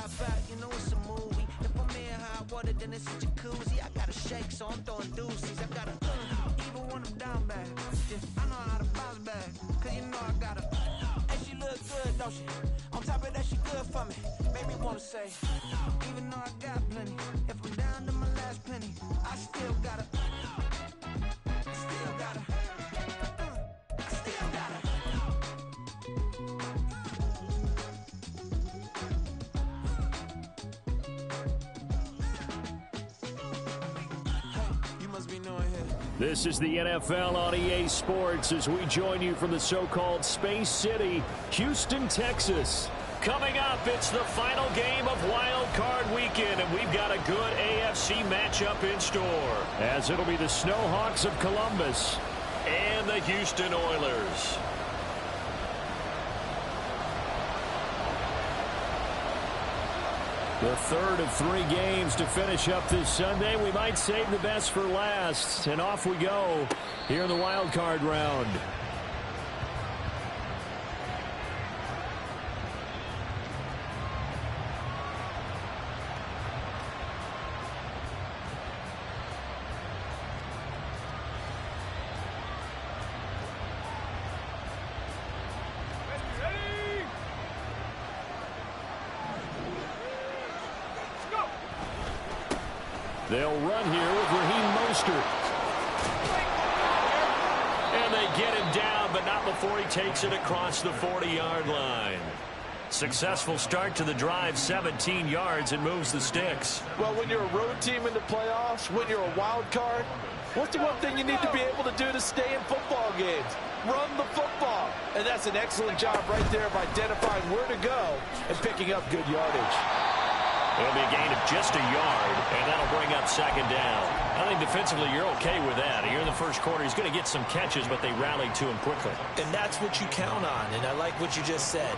hop out, you know it's a movie. If I'm in hot water, then it's a jacuzzi. I gotta shake, so I'm throwing deuces. I gotta even when I'm down bad. Yeah, I know how to bounce back, cause you know I gotta. And she look good, don't she? On top of that, she good for me. Made me wanna say, even though I got plenty, if I'm down to my last penny, I still gotta. Still gotta. I still gotta. This is the NFL on EA Sports as we join you from the so-called Space City, Houston, Texas. Coming up, it's the final game of Wild Card Weekend, and we've got a good AFC matchup in store, as it'll be the Snowhawks of Columbus and the Houston Oilers. The third of 3 games to finish up this Sunday. We might save the best for last. And off we go here in the wild card round. They'll run here with Raheem Mostert. And they get him down, but not before he takes it across the 40-yard line. Successful start to the drive, 17 yards, and moves the sticks. Well, when you're a road team in the playoffs, when you're a wild card, what's the one thing you need to be able to do to stay in football games? Run the football. And that's an excellent job right there of identifying where to go and picking up good yardage. It'll be a gain of just a yard, and that'll bring up second down. I think defensively you're okay with that. Here in the first quarter, he's going to get some catches, but they rallied to him quickly. And that's what you count on, and I like what you just said.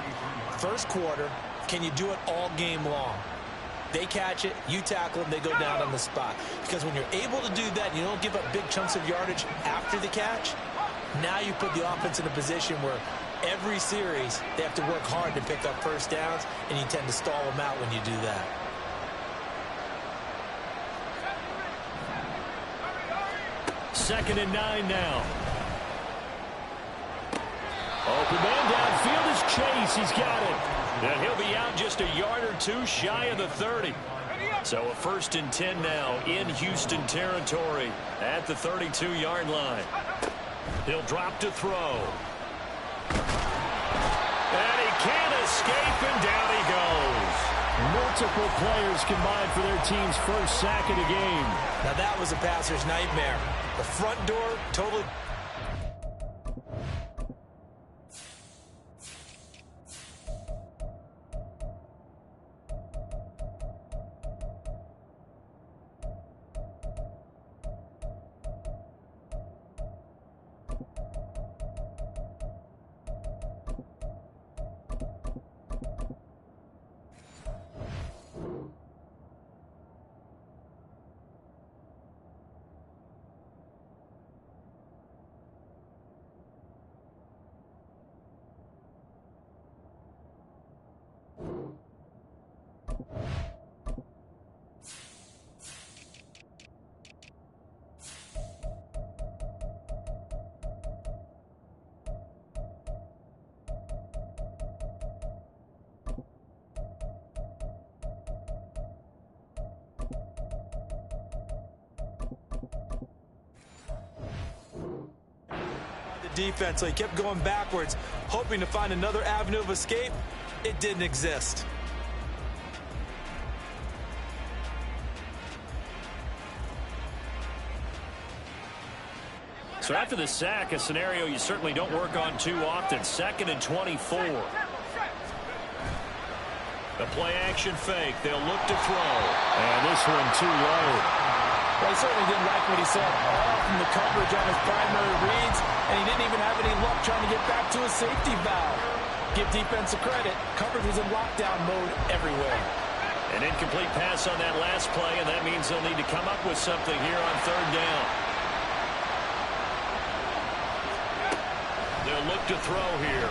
First quarter, can you do it all game long? They catch it, you tackle them, they go down on the spot. Because when you're able to do that, and you don't give up big chunks of yardage after the catch, now you put the offense in a position where every series they have to work hard to pick up first downs, and you tend to stall them out when you do that. Second and 9 now. Open man downfield is Chase. He's got it. And he'll be out just a yard or two shy of the 30. So a first and 10 now in Houston territory at the 32-yard line. He'll drop to throw. And he can't escape, and down he goes. Multiple players combined for their team's first sack of the game. Now that was a passer's nightmare. The front door totally... defense, so he kept going backwards, hoping to find another avenue of escape. It didn't exist. So after the sack, a scenario you certainly don't work on too often. Second and 24. The play action fake. They'll look to throw. And this one too low. Well, he certainly didn't like what he saw from the coverage on his primary reads, and he didn't even have any luck trying to get back to his safety valve. Give defense a credit. Coverage was in lockdown mode everywhere. An incomplete pass on that last play, and that means they'll need to come up with something here on third down. They'll look to throw here.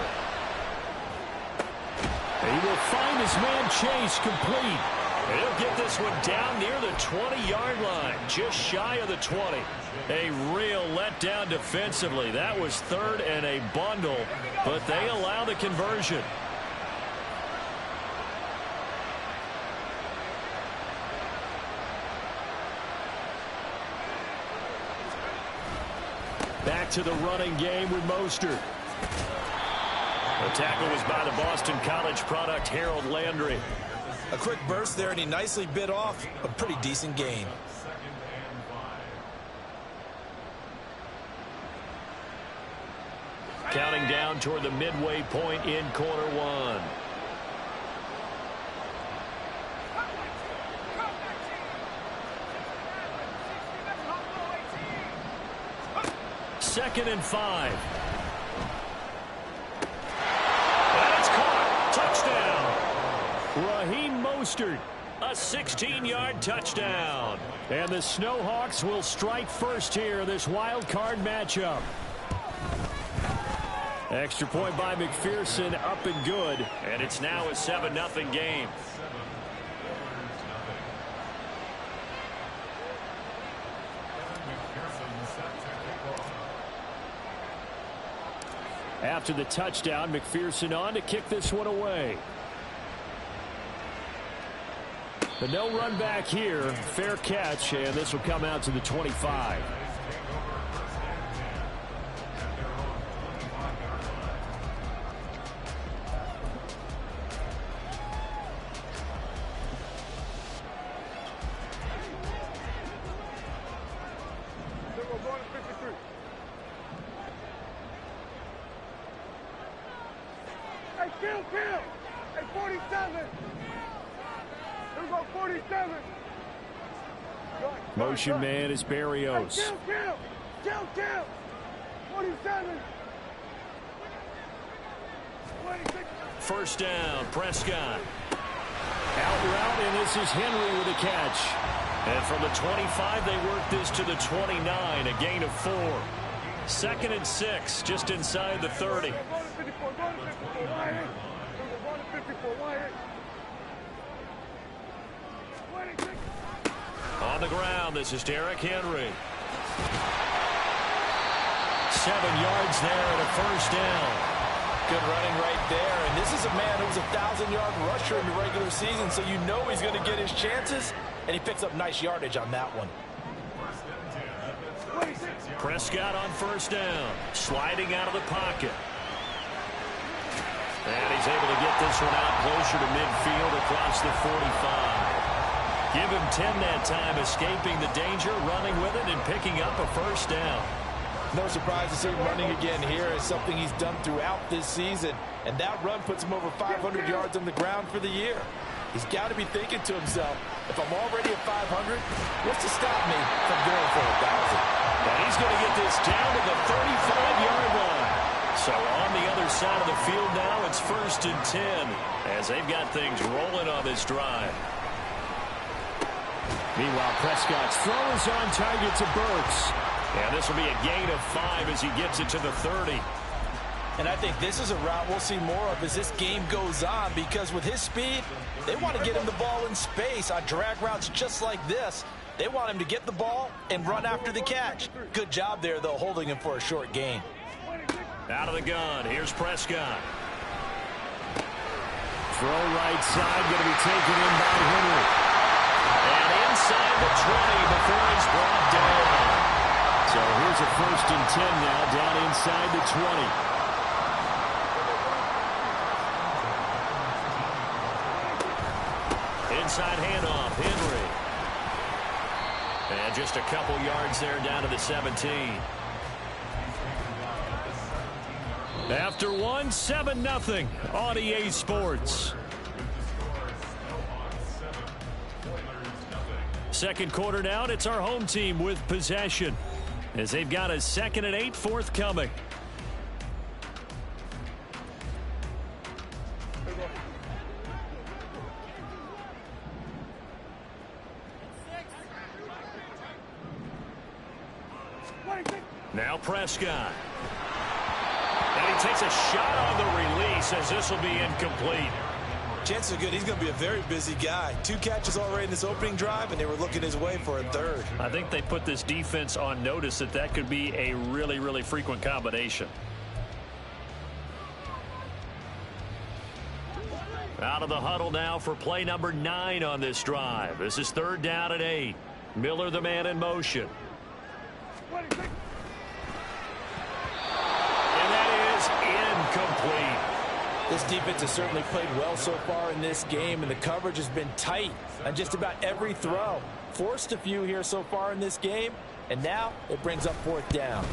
He will find his man Chase complete. And he'll get this one down near the 20-yard line, just shy of the 20. A real letdown defensively. That was third and a bundle, but they allow the conversion. Back to the running game with Mostert. The tackle was by the Boston College product, Harold Landry. A quick burst there, and he nicely bit off a pretty decent gain. Counting down toward the midway point in quarter one. Second and 5. And it's caught. Touchdown. Raheem Mostert, a 16-yard touchdown. And the Snowhawks will strike first here, this wild card matchup. Extra point by McPherson, up and good. And it's now a 7-0 game. After the touchdown, McPherson on to kick this one away. The no run back here, fair catch, and this will come out to the 25. Motion man is Berrios. Kill. 47. First down, Prescott. Out route, and this is Henry with a catch. And from the 25, they work this to the 29, a gain of 4. Second and 6, just inside the 30. On the ground, this is Derrick Henry. 7 yards there and a first down. Good running right there. And this is a man who was a 1,000-yard rusher in the regular season, so you know he's going to get his chances, and he picks up nice yardage on that one. Prescott on first down, sliding out of the pocket. And he's able to get this one out closer to midfield across the 45. Give him 10 that time, escaping the danger, running with it, and picking up a first down. No surprise to see him running again here. It's something he's done throughout this season. And that run puts him over 500 yards on the ground for the year. He's got to be thinking to himself, if I'm already at 500, what's to stop me from going for 1,000? And he's going to get this down to the 35-yard line. So on the other side of the field now, it's first and 10 as they've got things rolling on this drive. Meanwhile, Prescott's throw is on target to Burks. And this will be a gain of 5 as he gets it to the 30. And I think this is a route we'll see more of as this game goes on, because with his speed, they want to get him the ball in space on drag routes just like this. They want him to get the ball and run after the catch. Good job there, though, holding him for a short gain. Out of the gun, here's Prescott. Throw right side, going to be taken in by Henry. And inside the 20 before he's brought down. So here's a first and 10 now, down inside the 20. Inside handoff, Henry. And just a couple yards there down to the 17. After one, 7-0 on EA Sports. Second quarter now, and it's our home team with possession as they've got a 2nd and 8 forthcoming. Now Prescott. And he takes a shot on the release as this will be incomplete. Chances are good he's going to be a very busy guy. 2 catches already in this opening drive, and they were looking his way for a third. I think they put this defense on notice that could be a really, really frequent combination. Out of the huddle now for play number 9 on this drive. This is 3rd down and 8. Miller, the man in motion. And that is incomplete. This defense has certainly played well so far in this game, and the coverage has been tight on just about every throw. Forced a few here so far in this game, and now it brings up 4th down.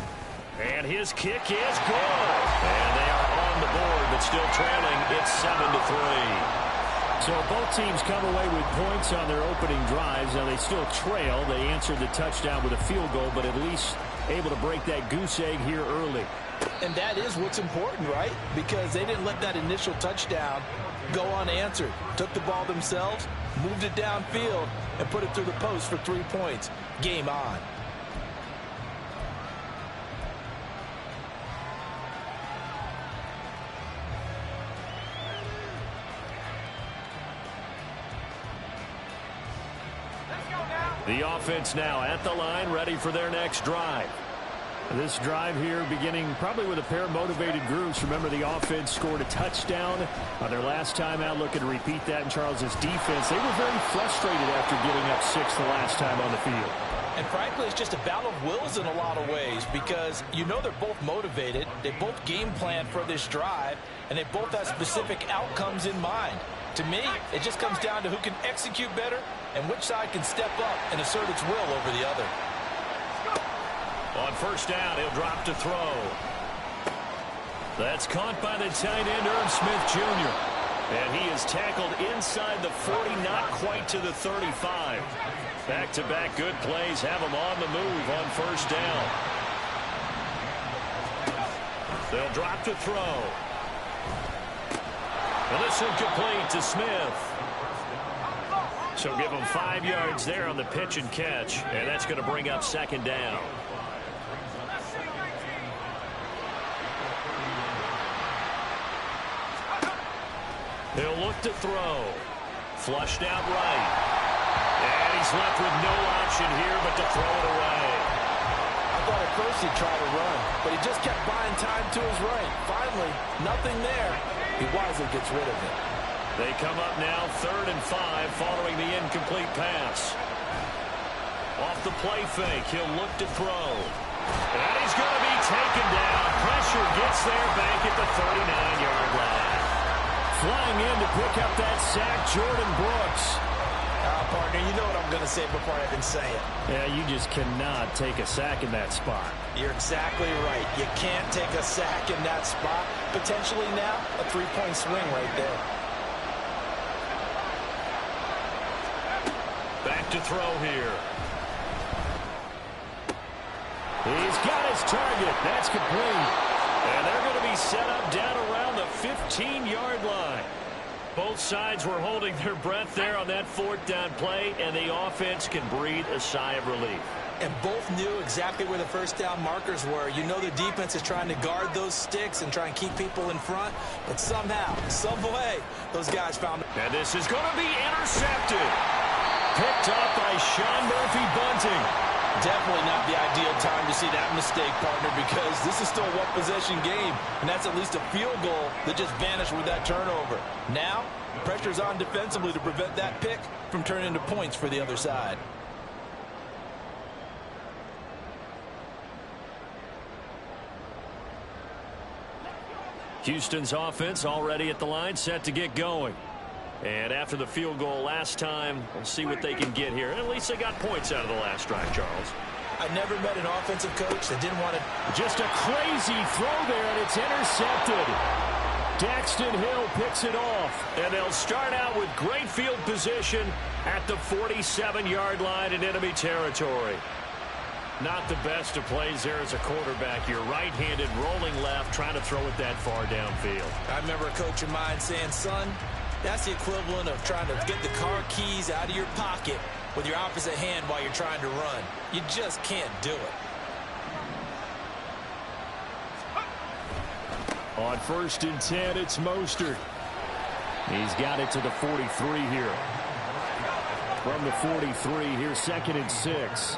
And his kick is good. And they are on the board, but still trailing. It's 7-3. So both teams come away with points on their opening drives. Now they still trail. They answered the touchdown with a field goal, but at least able to break that goose egg here early. And that is what's important, right? Because they didn't let that initial touchdown go unanswered. Took the ball themselves, moved it downfield, and put it through the post for 3 points. Game on. The offense now at the line, ready for their next drive. This drive here beginning probably with a pair of motivated groups. Remember, the offense scored a touchdown on their last time out, looking to repeat that in Charles's defense. They were very frustrated after giving up 6 the last time on the field. And frankly, it's just a battle of wills in a lot of ways, because you know they're both motivated. They both game plan for this drive, and they both have specific outcomes in mind. To me, it just comes down to who can execute better and which side can step up and assert its will over the other. On 1st down, he'll drop to throw. That's caught by the tight end, Irv Smith Jr. And he is tackled inside the 40, not quite to the 35. Back-to-back good plays have him on the move on 1st down. They'll drop to throw. And this one complete to Smith. So give him 5 yards there on the pitch and catch, and that's going to bring up 2nd down. He'll look to throw. Flushed out right. And he's left with no option here but to throw it away. I thought at first he'd try to run, but he just kept buying time to his right. Finally, nothing there. He wisely gets rid of it. They come up now 3rd and 5 following the incomplete pass. Off the play fake, he'll look to throw. And he's going to be taken down. Pressure gets there back at the 39-yard line. Flying in to pick up that sack, Jordan Brooks. Partner, you know what I'm going to say before I even say it. Yeah, you just cannot take a sack in that spot. You're exactly right. You can't take a sack in that spot. Potentially now a 3-point swing right there. Back to throw here. He's got his target. That's complete. And they're going to be set up down around the 15-yard line. Both sides were holding their breath there on that 4th down play, and the offense can breathe a sigh of relief. And both knew exactly where the 1st down markers were. You know the defense is trying to guard those sticks and try and keep people in front, but somehow, some way, those guys found it. And this is going to be intercepted. Picked up by Sean Murphy-Bunting. Definitely not the ideal time to see that mistake, partner, because this is still a one-possession game, and that's at least a field goal that just vanished with that turnover. Now, pressure's on defensively to prevent that pick from turning into points for the other side. Houston's offense already at the line, set to get going. And after the field goal last time, we'll see what they can get here. At least they got points out of the last drive, Charles. I never met an offensive coach that didn't want to... Just a crazy throw there, and it's intercepted. Daxton Hill picks it off. And they'll start out with great field position at the 47-yard line in enemy territory. Not the best of plays there as a quarterback. You're right-handed, rolling left, trying to throw it that far downfield. I remember a coach of mine saying, son, that's the equivalent of trying to get the car keys out of your pocket with your opposite hand while you're trying to run. You just can't do it. On 1st and 10, it's Mostert. He's got it to the 43 here. From the 43, here's 2nd and 6.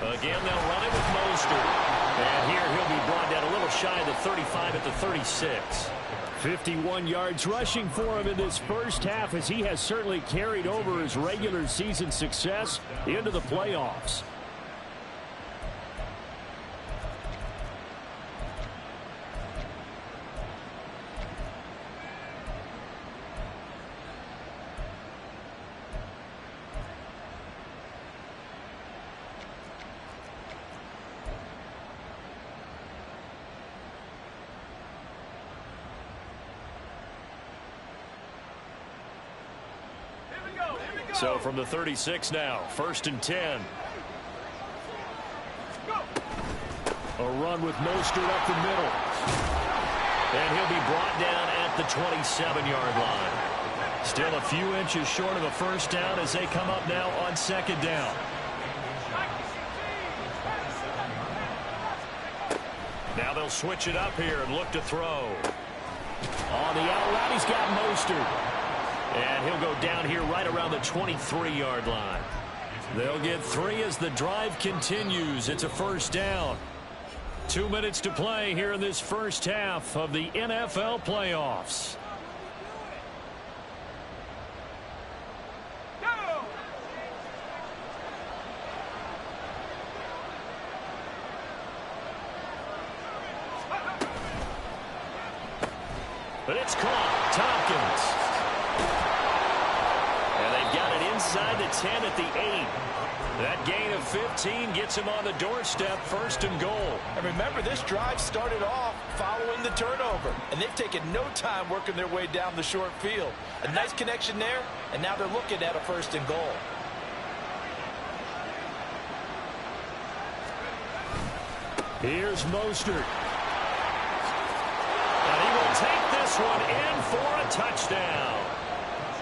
Again, they'll run it with Mostert. And here he'll be brought down a little shy of the 35 at the 36. 51 yards rushing for him in this first half, as he has certainly carried over his regular season success into the playoffs. So from the 36 now, 1st and 10. A run with Mostert up the middle. And he'll be brought down at the 27-yard line. Still a few inches short of a first down as they come up now on 2nd down. Now they'll switch it up here and look to throw. On the out route, he's got Mostert. And he'll go down here right around the 23-yard line. They'll get 3 as the drive continues. It's a first down. 2 minutes to play here in this first half of the NFL playoffs. But it's caught. Tompkins. Inside the 10 at the 8. That gain of 15 gets him on the doorstep, 1st and goal. And remember, this drive started off following the turnover, and they've taken no time working their way down the short field. A nice connection there, and now they're looking at a 1st and goal. Here's Mostert. And he will take this one in for a touchdown.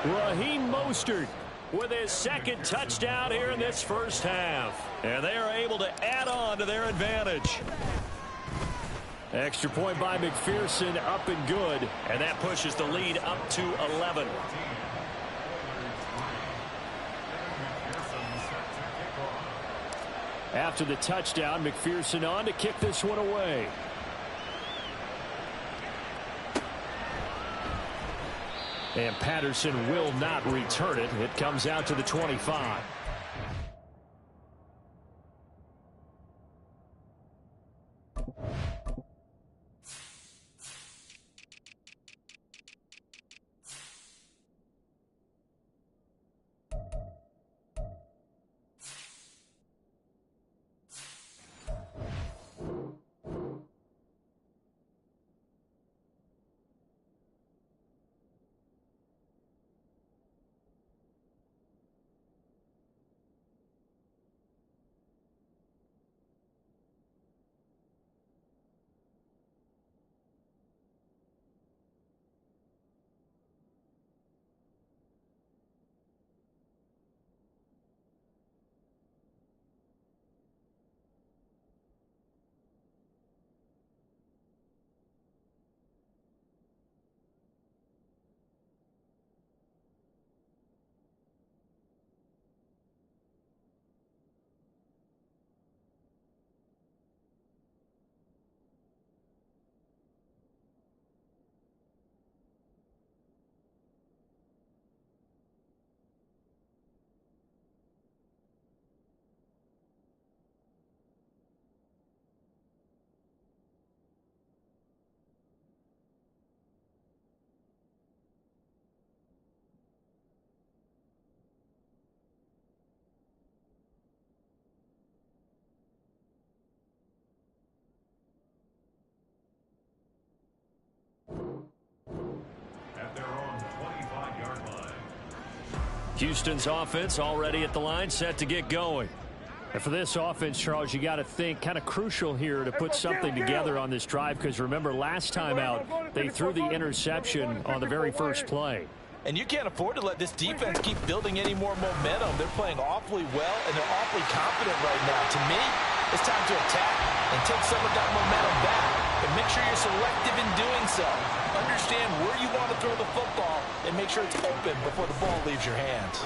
Raheem Mostert with his 2nd touchdown here in this first half. And they are able to add on to their advantage. Extra point by McPherson, up and good. And that pushes the lead up to 11. After the touchdown, McPherson on to kick this one away. And Patterson will not return it. It comes out to the 25. Houston's offense already at the line, set to get going. And for this offense, Charles, you got to think kind of crucial here to put something together on this drive, because remember last time out they threw the interception on the very first play. And you can't afford to let this defense keep building any more momentum. They're playing awfully well, and they're awfully confident right now. To me, it's time to attack and take some of that momentum back. And make sure you're selective in doing so. Understand where you want to throw the football and make sure it's open before the ball leaves your hands.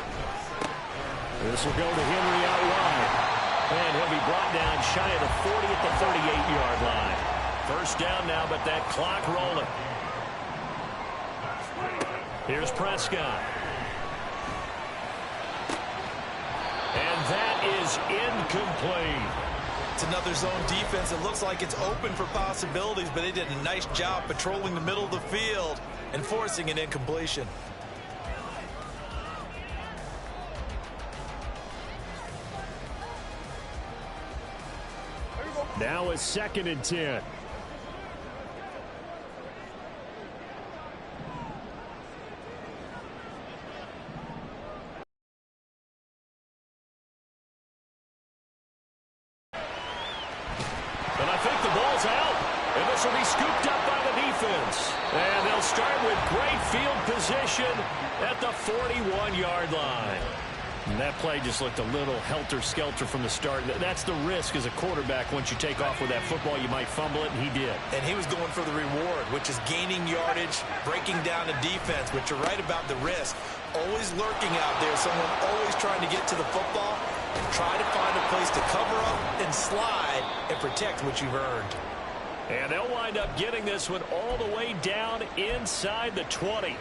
This will go to Henry out wide. And he'll be brought down shy of the 40 at the 38-yard line. First down now, but that clock rolling. Here's Prescott. And that is incomplete. It's another zone defense. It looks like it's open for possibilities, but they did a nice job patrolling the middle of the field and forcing an incompletion. Now it's 2nd and 10. And I think the ball's out. And this will be scooped up by the defense. And they'll start with great field position at the 41-yard line. And that play just looked a little helter-skelter from the start. That's the risk as a quarterback. Once you take off with that football, you might fumble it, and he did. And he was going for the reward, which is gaining yardage, breaking down the defense. But you're right about the risk. Always lurking out there, someone always trying to get to the football and try to find a place to cover up and slide and protect what you've earned. And they'll wind up getting this one all the way down inside the 20.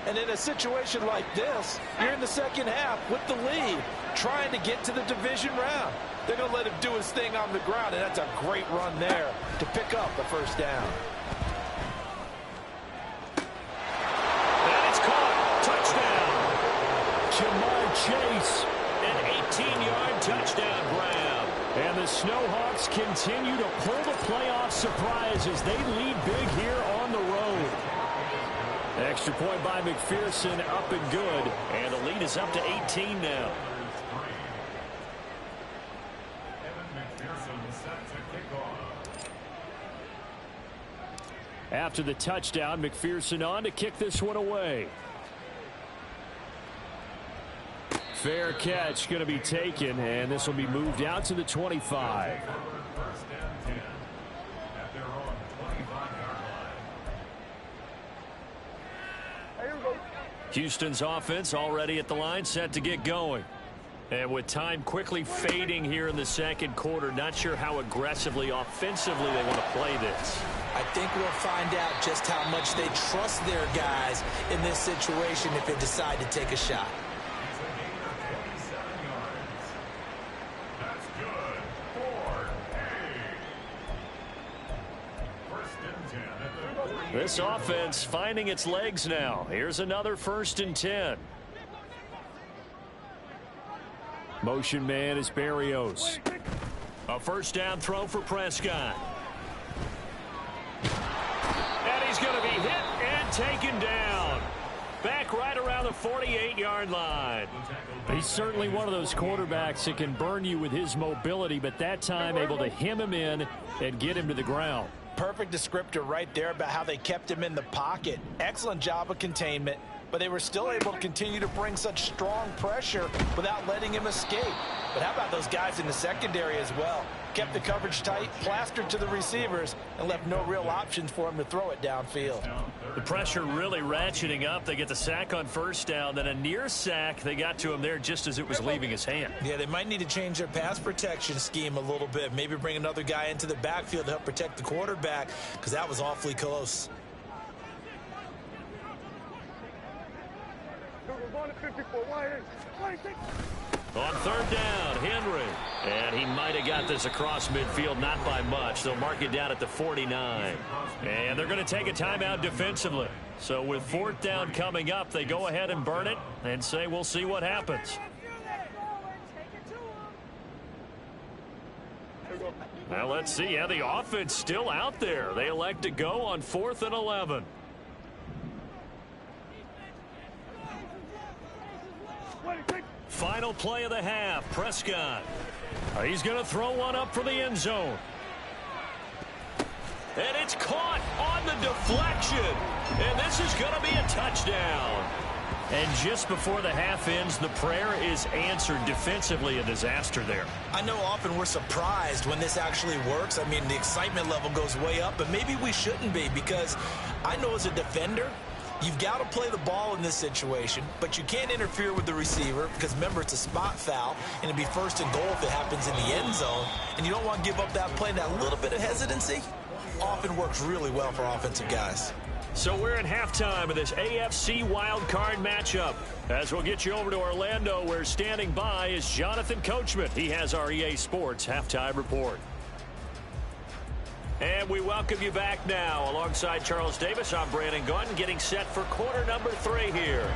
And in a situation like this, you're in the second half with the lead, trying to get to the division round. They're going to let him do his thing on the ground, and that's a great run there to pick up the first down. And it's caught. Touchdown. Jamar Chase, an 18-yard touchdown grab. And the Snowhawks continue to pull the playoff surprise as they lead big here on the road. Extra point by McPherson, up and good. And the lead is up to 18 now. After the touchdown, McPherson on to kick this one away. Fair catch going to be taken, and this will be moved out to the 25. Houston's offense already at the line, set to get going. And with time quickly fading here in the second quarter, not sure how aggressively, offensively they want to play this. I think we'll find out just how much they trust their guys in this situation if they decide to take a shot. This offense finding its legs now. Here's another 1st and 10. Motion man is Berrios. A first down throw for Prescott. And he's going to be hit and taken down. Back right around the 48-yard line. He's certainly one of those quarterbacks that can burn you with his mobility, but that time able to hem him in and get him to the ground. Perfect descriptor right there about how they kept him in the pocket. Excellent job of containment, but they were still able to continue to bring such strong pressure without letting him escape. But how about those guys in the secondary as well? Kept the coverage tight, plastered to the receivers, and left no real options for him to throw it downfield. The pressure really ratcheting up. They get the sack on first down, then a near sack. They got to him there just as it was leaving his hand. Yeah, they might need to change their pass protection scheme a little bit. Maybe bring another guy into the backfield to help protect the quarterback, because that was awfully close. On third down, Henry. And he might have got this across midfield, not by much. They'll mark it down at the 49. And they're going to take a timeout defensively. So with 4th down coming up, they go ahead and burn it and say we'll see what happens. Now let's see. Yeah, the offense still out there. They elect to go on 4th and 11. Final play of the half. Prescott. He's going to throw one up for the end zone. And it's caught on the deflection. And this is going to be a touchdown. And just before the half ends, the prayer is answered defensively. A disaster there. I know often we're surprised when this actually works. I mean, the excitement level goes way up, but maybe we shouldn't be, because I know as a defender, you've got to play the ball in this situation, but you can't interfere with the receiver because, remember, it's a spot foul, and it'd be first and goal if it happens in the end zone, and you don't want to give up that play. That little bit of hesitancy often works really well for offensive guys. So we're at halftime of this AFC wildcard matchup. As we'll get you over to Orlando, where standing by is Jonathan Coachman. He has our EA Sports halftime report. And we welcome you back now. Alongside Charles Davis, I'm Brandon Gunn, getting set for quarter number 3 here.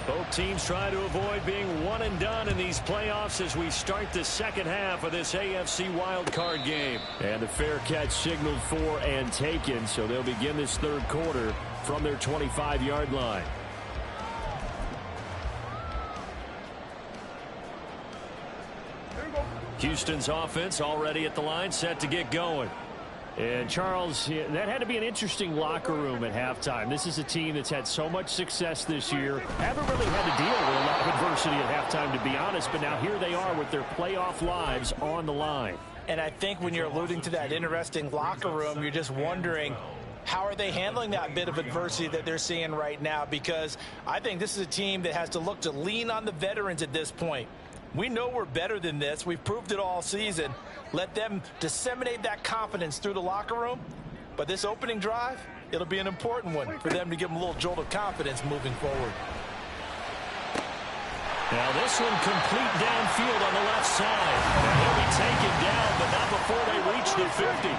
Both teams try to avoid being one and done in these playoffs as we start the second half of this AFC wildcard game. And the fair catch signaled for and taken, so they'll begin this third quarter from their 25-yard line. Houston's offense already at the line, set to get going. And, Charles, that had to be an interesting locker room at halftime. This is a team that's had so much success this year. Haven't really had to deal with a lot of adversity at halftime, to be honest. But now here they are with their playoff lives on the line. And I think when you're alluding to that interesting locker room, you're just wondering, how are they handling that bit of adversity that they're seeing right now? Because I think this is a team that has to look to lean on the veterans at this point. We know we're better than this. We've proved it all season. Let them disseminate that confidence through the locker room. But this opening drive, it'll be an important one for them to give them a little jolt of confidence moving forward. Now this one complete downfield on the left side. And he'll be taken down, but not before they reach the 50.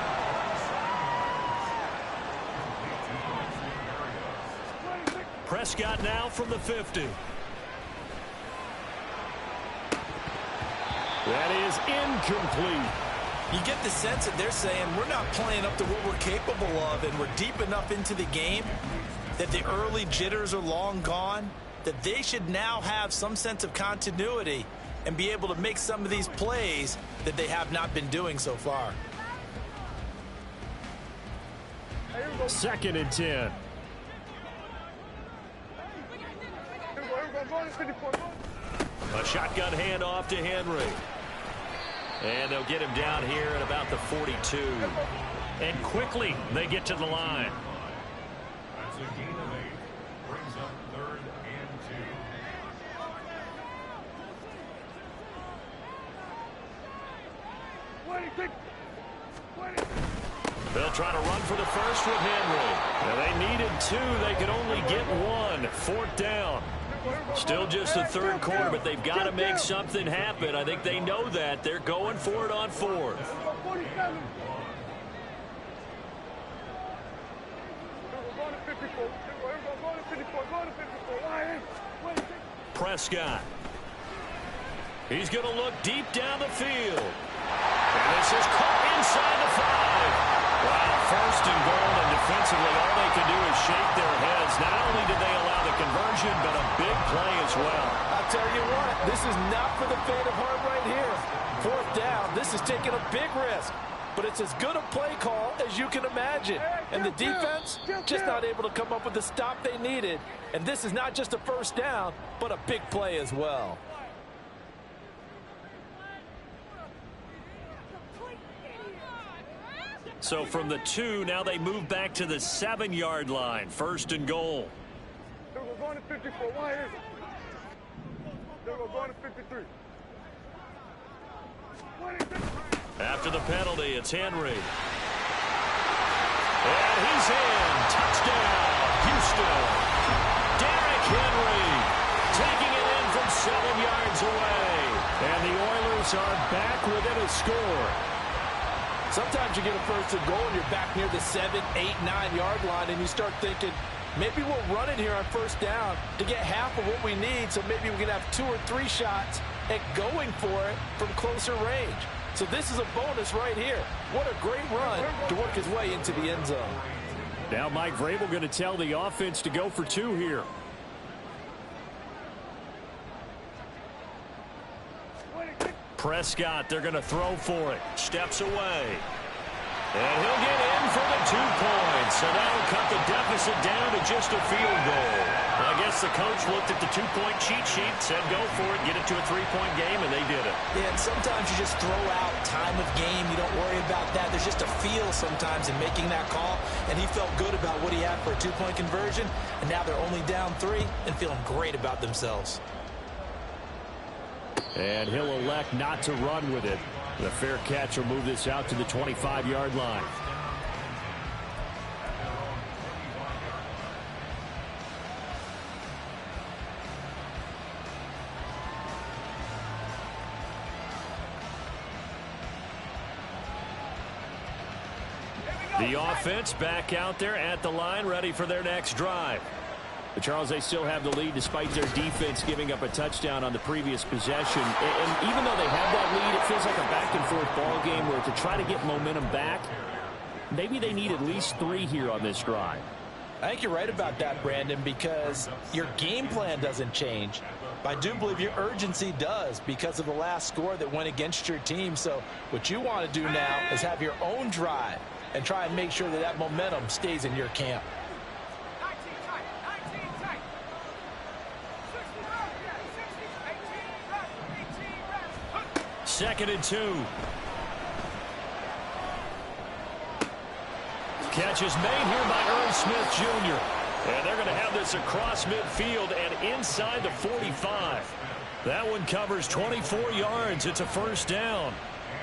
Prescott now from the 50. That is incomplete. You get the sense that they're saying we're not playing up to what we're capable of, and we're deep enough into the game that the early jitters are long gone, that they should now have some sense of continuity and be able to make some of these plays that they have not been doing so far. 2nd and 10. A shotgun handoff to Henry. And they'll get him down here at about the 42. And quickly they get to the line. That's a gain of 8. Brings up 3rd and 2. They'll try to run for the first with Henry. Now they needed 2. They could only get 1. 4th down. Still just the third quarter, but they've got to make something happen. I think they know that. They're going for it on 4th. Prescott. He's going to look deep down the field. And this is caught inside the 5. Wow, 1st and goal, and defensively all they can do is shake their heads. Not only did they allow the conversion, but a big play as well. I'll tell you what, this is not for the faint of heart right here. 4th down, this is taking a big risk. But it's as good a play call as you can imagine. And the defense just not able to come up with the stop they needed. And this is not just a 1st down, but a big play as well. So from the 2, now they move back to the 7-yard line. 1st and goal. They're going to 54. Why is it? They're going to 53. After the penalty, it's Henry. And he's in. Touchdown, Houston. Derrick Henry taking it in from 7 yards away. And the Oilers are back within a score. Sometimes you get a 1st and goal and you're back near the 7, 8, 9-yard line, and you start thinking, maybe we'll run it here on 1st down to get half of what we need, so maybe we can have 2 or 3 shots at going for it from closer range. So this is a bonus right here. What a great run to work his way into the end zone. Now Mike Vrabel going to tell the offense to go for 2 here. Prescott, they're going to throw for it. Steps away. And he'll get in for the 2 points. So that'll cut the deficit down to just a field goal. I guess the coach looked at the 2-point cheat sheet, said go for it, get it to a 3-point game, and they did it. Yeah, and sometimes you just throw out time of game. You don't worry about that. There's just a feel sometimes in making that call, and he felt good about what he had for a 2-point conversion, and now they're only down 3 and feeling great about themselves. And he'll elect not to run with it. The fair catch will move this out to the 25-yard line. The offense back out there at the line, ready for their next drive. But Charles, they still have the lead despite their defense giving up a touchdown on the previous possession. And even though they have that lead, it feels like a back-and-forth ball game where to try to get momentum back, maybe they need at least 3 here on this drive. I think you're right about that, Brandon, because your game plan doesn't change. But I do believe your urgency does because of the last score that went against your team. So what you want to do now is have your own drive and try and make sure that that momentum stays in your camp. Second and 2. Catch is made here by Irv Smith Jr. And they're going to have this across midfield and inside the 45. That one covers 24 yards. It's a first down.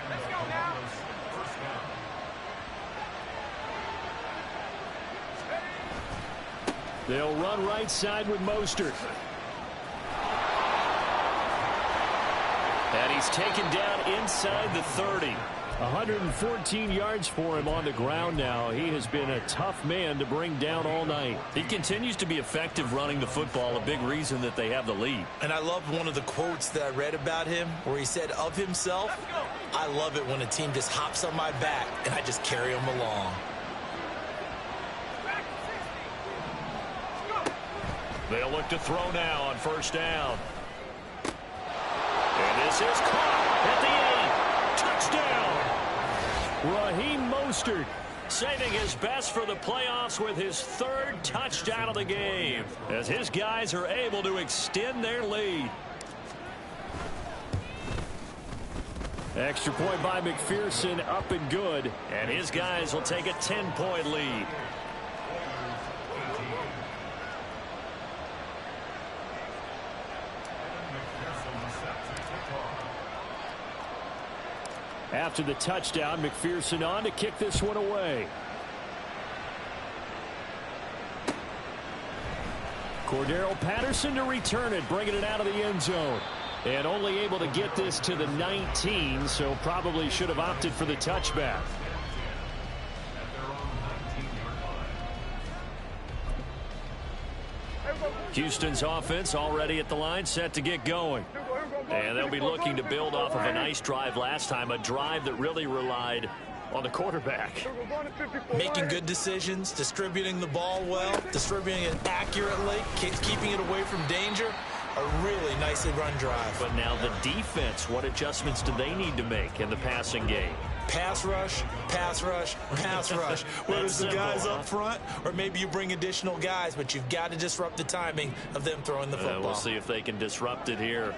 Let's go now. They'll run right side with Mostert. And he's taken down inside the 30. 114 yards for him on the ground now. He has been a tough man to bring down all night. He continues to be effective running the football, a big reason that they have the lead. And I loved one of the quotes that I read about him where he said of himself, I love it when a team just hops on my back and I just carry them along. They'll look to throw now on first down. And this is caught at the 8. Touchdown. Raheem Mostert saving his best for the playoffs with his 3rd touchdown of the game as his guys are able to extend their lead. Extra point by McPherson, up and good, and his guys will take a 10-point lead. After the touchdown, McPherson on to kick this one away. Cordero Patterson to return it, bringing it out of the end zone. And only able to get this to the 19, so probably should have opted for the touchback. Houston's offense already at the line, set to get going. And they'll be looking to build off of a nice drive last time, a drive that really relied on the quarterback. Making good decisions, distributing the ball well, distributing it accurately, keeping it away from danger. A really nicely run drive. But now the defense, what adjustments do they need to make in the passing game? Pass rush, pass rush, pass rush. Whether it's the guys up front or maybe you bring additional guys, but you've got to disrupt the timing of them throwing the football. We'll see if they can disrupt it here.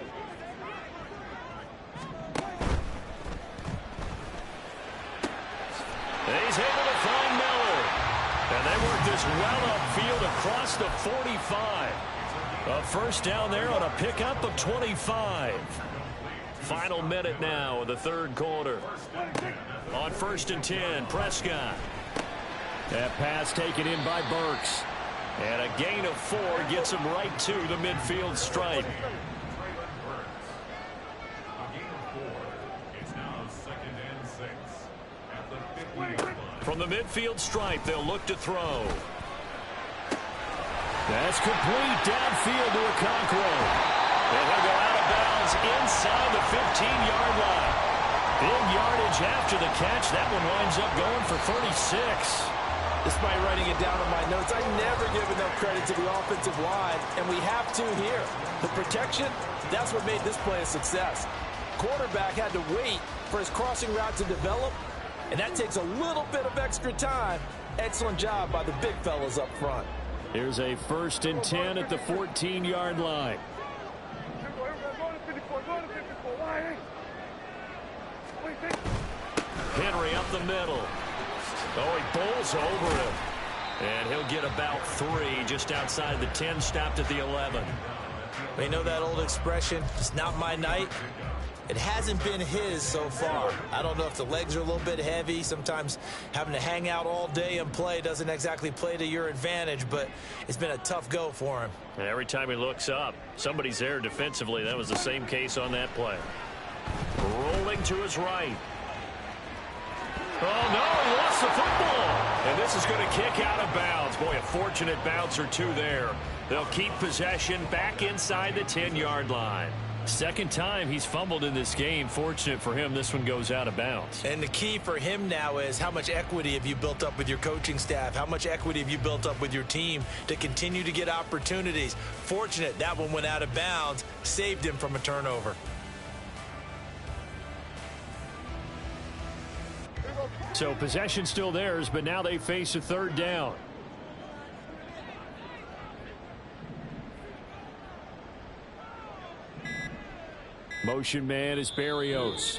He's able to find Miller. And they work this well upfield across the 45. A first down there on a pickup of 25. Final minute now of the 3rd quarter. On 1st and 10, Prescott. That pass taken in by Burks. And a gain of 4 gets him right to the midfield stripe. From the midfield stripe, they'll look to throw. That's complete downfield to Okonkwo. And he'll go out of bounds inside the 15-yard line. Big yardage after the catch. That one winds up going for 36. Despite writing it down on my notes, I never give enough credit to the offensive line, and we have to here. The protection, that's what made this play a success. Quarterback had to wait for his crossing route to develop, And that takes a little bit of extra time. Excellent job by the big fellas up front. Here's a 1st and 10 at the 14-yard line. Henry up the middle. Oh, he bowls over him. And he'll get about 3 just outside the 10, stopped at the 11. They know that old expression, it's not my night. It hasn't been his so far. I don't know if the legs are a little bit heavy. Sometimes having to hang out all day and play doesn't exactly play to your advantage, but it's been a tough go for him. And every time he looks up, somebody's there defensively. That was the same case on that play. Rolling to his right. Oh, no, he lost the football. And this is going to kick out of bounds. Boy, a fortunate bounce or two there. They'll keep possession back inside the 10-yard line. Second time he's fumbled in this game. Fortunate for him, this one goes out of bounds. And the key for him now is how much equity have you built up with your coaching staff? How much equity have you built up with your team to continue to get opportunities? Fortunate that one went out of bounds, saved him from a turnover. So possession still theirs, but now they face a 3rd down. Motion man is Berrios.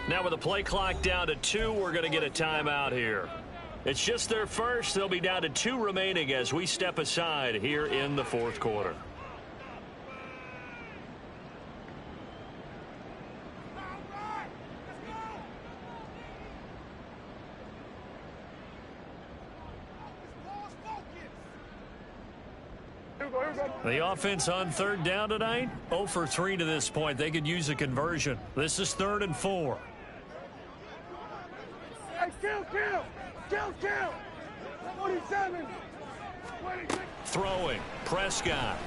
Now with the play clock down to 2, we're going to get a timeout here. It's just their first. They'll be down to 2 remaining as we step aside here in the 4th quarter. The offense on 3rd down tonight, 0 for 3 to this point. They could use a conversion. This is 3rd and 4. Hey, kill! 27. Throwing, Prescott.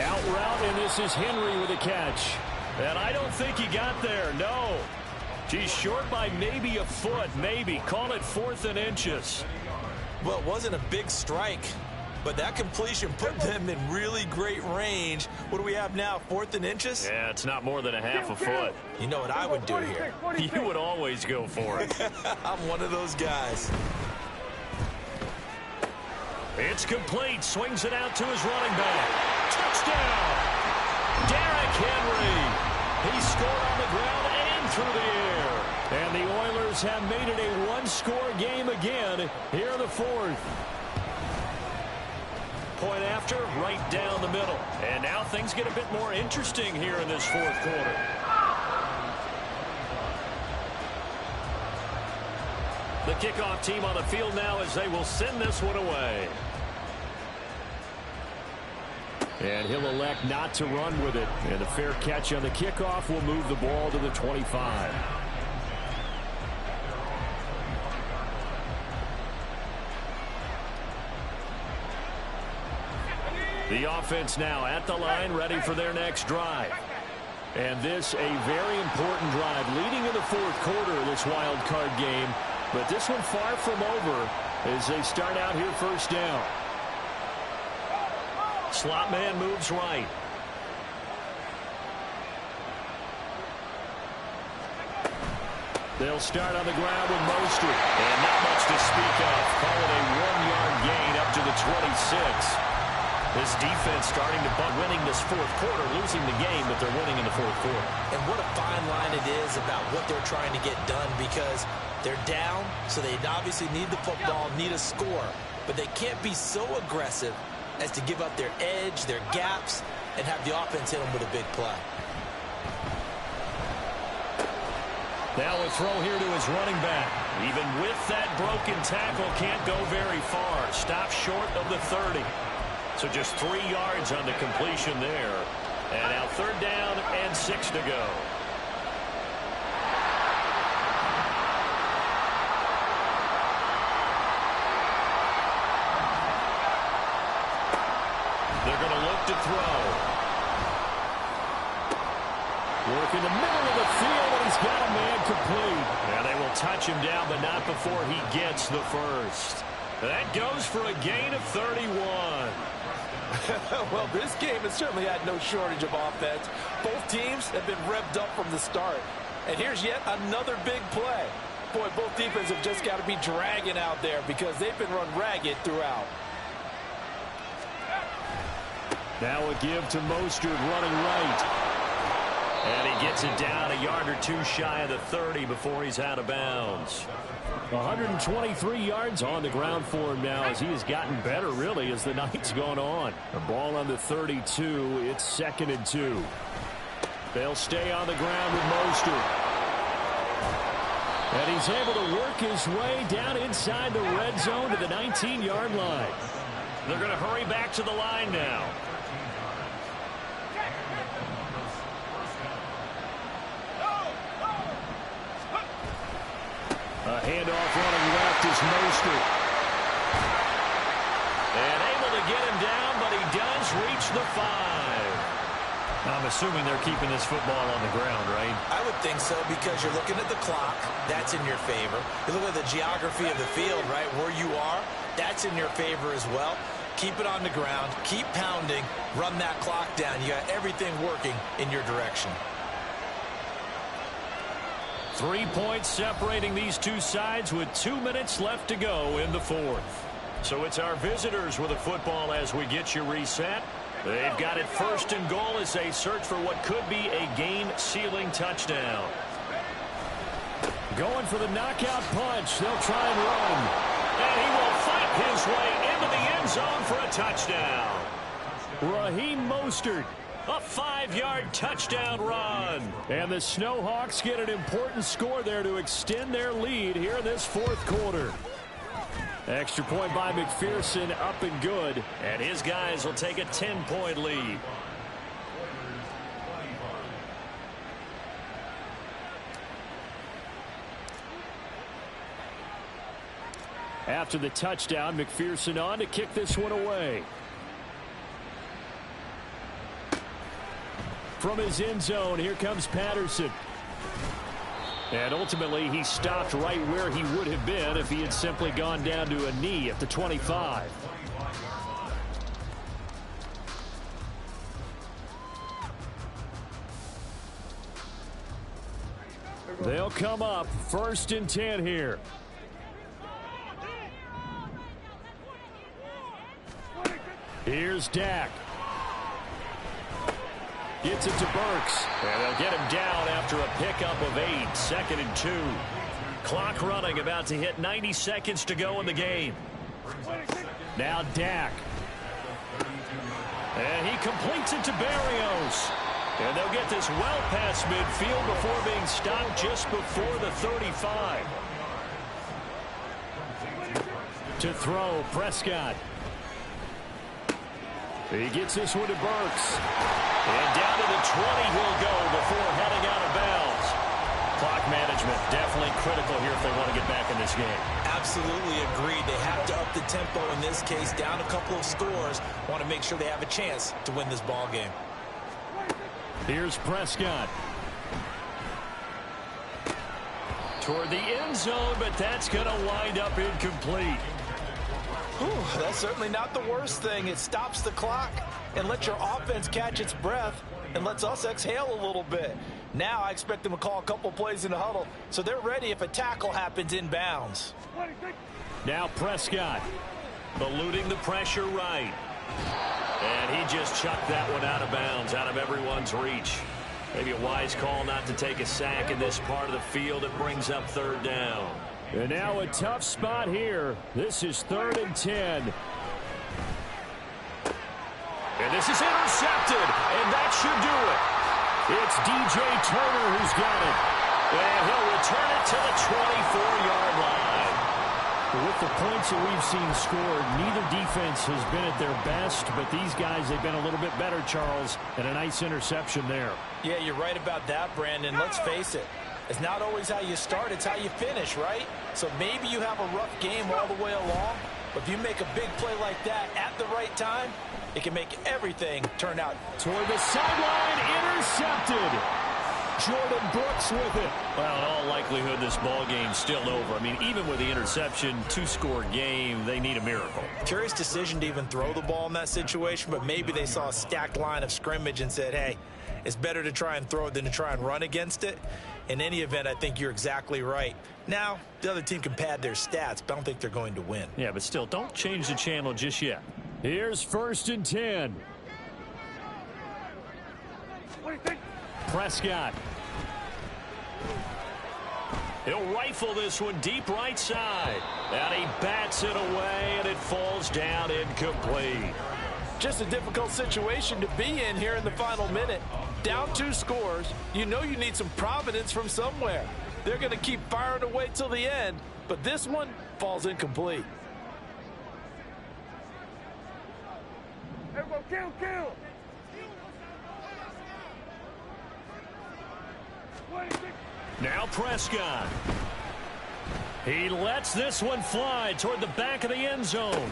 Out route, and this is Henry with a catch. And I don't think he got there, no. He's short by maybe a foot, maybe. Call it 4th and inches. Well, it wasn't a big strike, but that completion put them in really great range. What do we have now, 4th and inches? Yeah, it's not more than a half a foot. You know what I would do here? You would always go for it. I'm one of those guys. It's complete. Swings it out to his running back. Touchdown! Derrick Henry. He scored on the ground and through the air. And the Oilers have made it a 1-score game again here in the 4th. Point after, right down the middle. And now things get a bit more interesting here in this 4th quarter. The kickoff team on the field now as they will send this one away. And he'll elect not to run with it. And a fair catch on the kickoff will move the ball to the 25. The offense now at the line, ready for their next drive. And this a very important drive leading in the 4th quarter of this wild card game. But this one far from over as they start out here 1st down. Slot man moves right. They'll start on the ground with Mostert. And not much to speak of. Call it a 1-yard gain up to the 26. This defense starting to winning this 4th quarter, losing the game, but they're winning in the 4th quarter. And what a fine line it is about what they're trying to get done, because they're down, so they obviously need the football, need a score. But they can't be so aggressive as to give up their edge, their gaps, and have the offense hit them with a big play. Now a throw here to his running back. Even with that broken tackle, can't go very far. Stops short of the 30. So just 3 yards on the completion there. And now 3rd down and 6 to go. They're going to look to throw. Work in the middle of the field, and he's got a man complete. Now they will touch him down, but not before he gets the first. That goes for a gain of 31. Well, this game has certainly had no shortage of offense. Both teams have been revved up from the start. And here's yet another big play. point, both defenses have just got to be dragging out there because they've been run ragged throughout. Now a give to Mostert running right. And he gets it down a yard or two shy of the 30 before he's out of bounds. 123 yards on the ground for him now as he has gotten better, really, as the night's gone on. The ball on the 32. It's 2nd and 2. They'll stay on the ground with Mostert. And he's able to work his way down inside the red zone to the 19-yard line. They're going to hurry back to the line now. A handoff running left is Mostert. And able to get him down, but he does reach the 5. I'm assuming they're keeping this football on the ground, right? I would think so because you're looking at the clock. That's in your favor. You look at the geography of the field, right, where you are. That's in your favor as well. Keep it on the ground. Keep pounding. Run that clock down. You got everything working in your direction. 3 points separating these two sides with 2 minutes left to go in the 4th. So it's our visitors with the football as we get you reset. They've got it 1st and goal as they search for what could be a game-sealing touchdown. Going for the knockout punch. They'll try and run. And he will fight his way into the end zone for a touchdown. Raheem Mostert. A 5-yard touchdown run. And the Snowhawks get an important score there to extend their lead here in this 4th quarter. Extra point by McPherson, up and good. And his guys will take a 10-point lead. After the touchdown, McPherson on to kick this one away. From his end zone, here comes Patterson. And ultimately, he stopped right where he would have been if he had simply gone down to a knee at the 25. They'll come up 1st and 10 here. Here's Dak. Gets it to Burks. And they'll get him down after a pickup of 8. 2nd and 2. Clock running, about to hit 90 seconds to go in the game. Now Dak. And he completes it to Berrios. And they'll get this well past midfield before being stopped just before the 35. To throw, Prescott. He gets this one to Burks. And down to the 20 he'll go before heading out of bounds. Clock management definitely critical here if they want to get back in this game. Absolutely agreed. They have to up the tempo in this case. Down a couple of scores. Want to make sure they have a chance to win this ball game. Here's Prescott. Toward the end zone, but that's going to wind up incomplete. Whew, that's certainly not the worst thing. It stops the clock and lets your offense catch its breath and lets us exhale a little bit. Now I expect them to call a couple plays in the huddle so they're ready if a tackle happens in bounds. Now Prescott eluding the pressure right. And he just chucked that one out of bounds, out of everyone's reach. Maybe a wise call not to take a sack in this part of the field. It brings up 3rd down. And now a tough spot here. This is 3rd and 10. And this is intercepted, and that should do it. It's DJ Turner who's got it. And he'll return it to the 24-yard line. With the points that we've seen scored, neither defense has been at their best, but these guys, they've been a little bit better, Charles, and a nice interception there. Yeah, you're right about that, Brandon. Let's face it. It's not always how you start, it's how you finish, right? So maybe you have a rough game all the way along, but if you make a big play like that at the right time, it can make everything turn out. Toward the sideline, intercepted. Jordan Brooks with it. Well, in all likelihood, this ball game's still over. I mean, even with the interception, 2-score game, they need a miracle. Curious decision to even throw the ball in that situation, but maybe they saw a stacked line of scrimmage and said, hey, It's better to try and throw it than to try and run against it. In any event, I think you're exactly right. Now, the other team can pad their stats, but I don't think they're going to win. Yeah, but still, don't change the channel just yet. Here's 1st and 10. Prescott. He'll rifle this one deep right side. And he bats it away, and it falls down incomplete. Just a difficult situation to be in here in the final minute. Down 2 scores, you know you need some providence from somewhere. They're going to keep firing away till the end, but this one falls incomplete. Everyone, kill! Now Prescott. He lets this one fly toward the back of the end zone.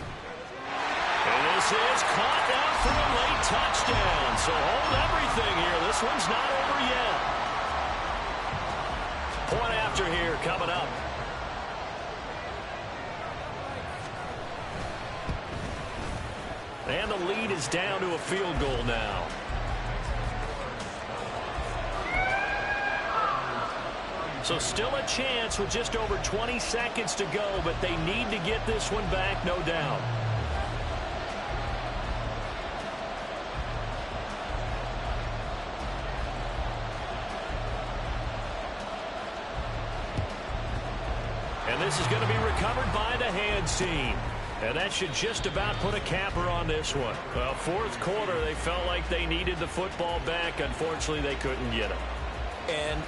And this is caught down for a late touchdown. So hold everything here. This one's not over yet. Point after here coming up. And the lead is down to a field goal now. So still a chance with just over 20 seconds to go, but they need to get this one back, no doubt. And this is going to be recovered by the Hands team. And that should just about put a capper on this one. Well, 4th quarter, they felt like they needed the football back. Unfortunately, they couldn't get it. And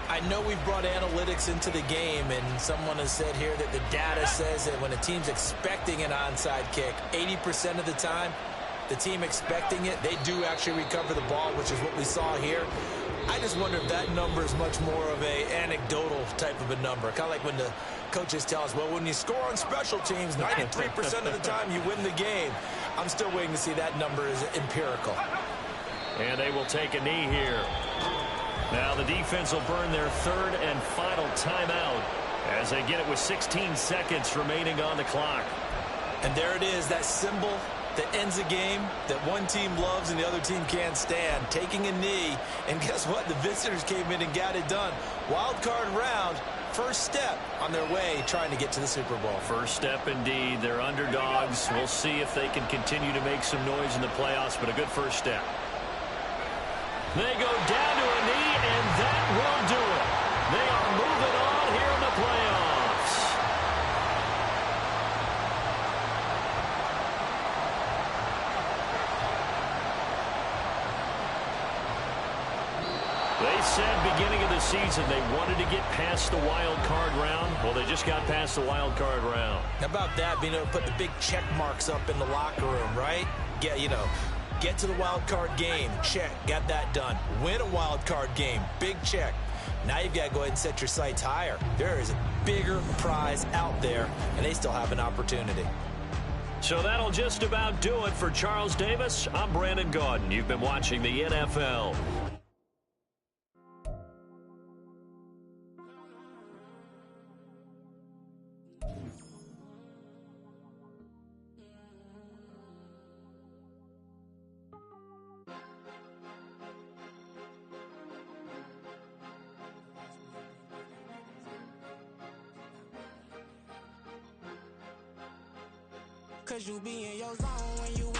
I know we've brought analytics into the game, and someone has said here that the data says that when a team's expecting an onside kick, 80% of the time, the team expecting it, they do actually recover the ball, which is what we saw here. I just wonder if that number is much more of a anecdotal type of a number. Kind of like when the coaches tell us, well, when you score on special teams, 93% of the time you win the game. I'm still waiting to see that number is empirical. And they will take a knee here. Now the defense will burn their 3rd and final timeout as they get it with 16 seconds remaining on the clock. And there it is, that symbol that ends a game that one team loves and the other team can't stand. Taking a knee, and guess what? The visitors came in and got it done. Wild card round, first step on their way trying to get to the Super Bowl. First step indeed. They're underdogs. We'll see if they can continue to make some noise in the playoffs, but a good first step. They go down to a knee, and that will do it. They are moving on here in the playoffs. They said beginning of the season they wanted to get past the wild card round. Well, they just got past the wild card round. How about that, being able to put the big check marks up in the locker room, right? Yeah, you know. Get to the wild card game, check, got that done. Win a wild card game, big check. Now you've got to go ahead and set your sights higher. There is a bigger prize out there, and they still have an opportunity. So that'll just about do it for Charles Davis. I'm Brandon Gaudin. You've been watching the NFL. Cause you be in your zone when you